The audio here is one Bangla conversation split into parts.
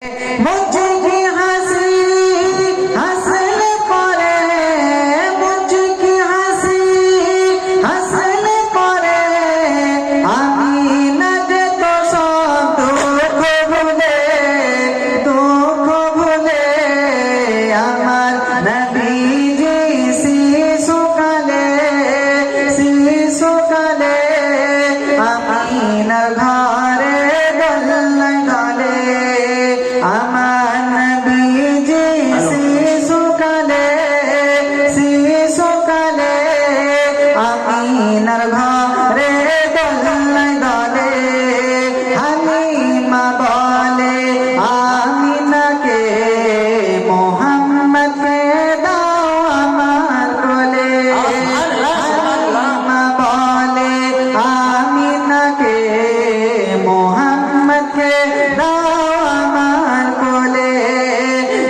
मुझकी हंसी हंसने पड़े, मुझकी हंसी हंसने पड़े, आमीना जे तो सब दुख भूले আমার নবীজি শিশুকালে আমিনার ঘরে দোলনায় দোলে আমার নবীজি শিশুকালে আমিনার ঘরে দোলনায় দোলে হালিমা বলে আমিনাকে মোহাম্মদকে দাও আমার কোলে হালিমা বলে আমিনাকে মোহাম্মদকে দাও আমার কোলে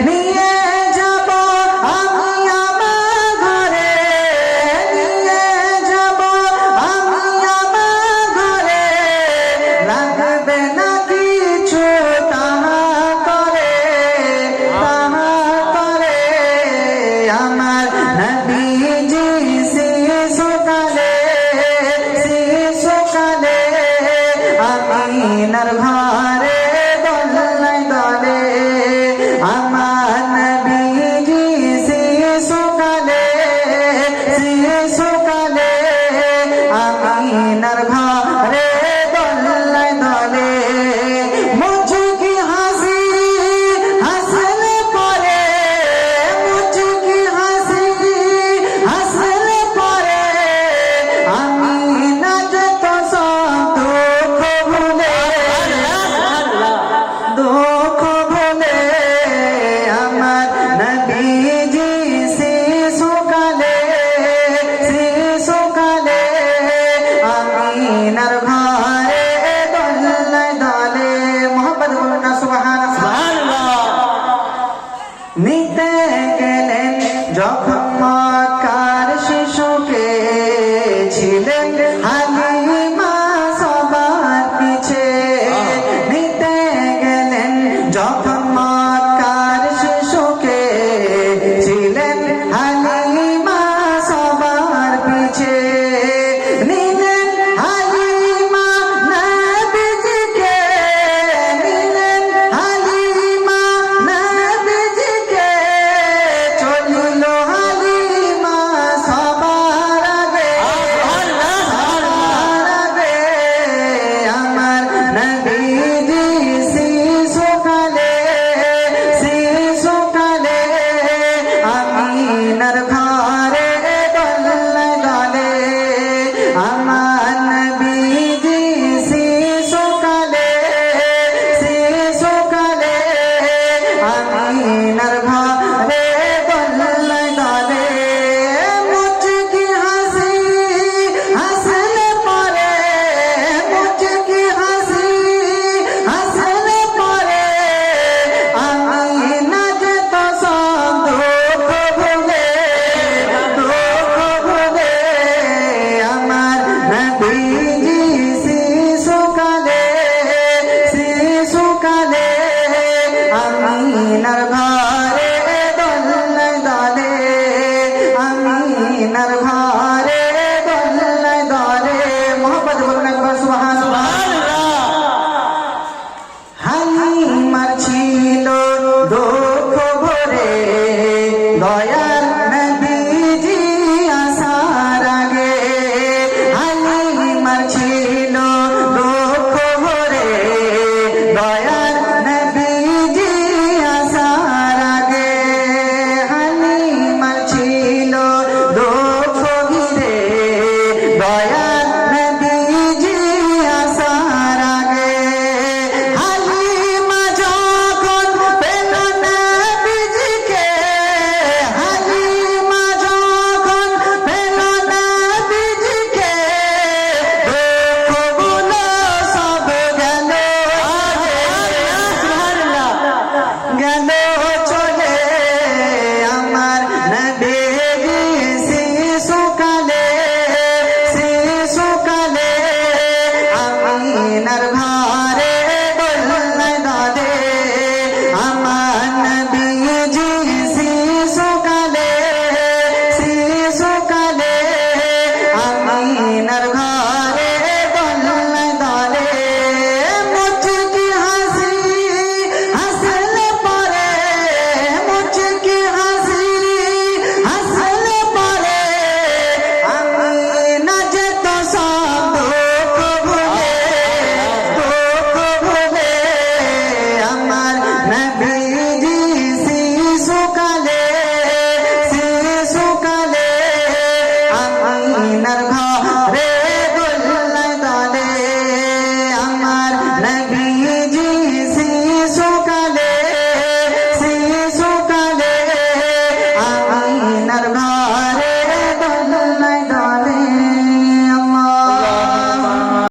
নিয়ে যাব আমি আমার ঘরে, নিয়ে যাব আমি আমার ঘরে, লাগবে না কিছু তাহা করে আমার নবীজি শিশুকালে আমিনার ঘরে দোলনায় দোলে আমার নবীজি শিশুকালে আমিনার ঘরে দোলনায় দোলে মুঝকি হাসি হাসলে পরে, মুঝকি হাসি হাসলে পরে, আমিনা যে তো সব দুঃখ ভুলে আমার নবীজি শিশুকালে আমিনার ঘরে দোলনায় দোলে মোহাম্মদ বলুন না সুবহানাল্লাহ। নিতে গেলেন যখন মক্কার শিশুকে ছিলেন হালিমা সবার পিছে, নিতে গেলেন যখন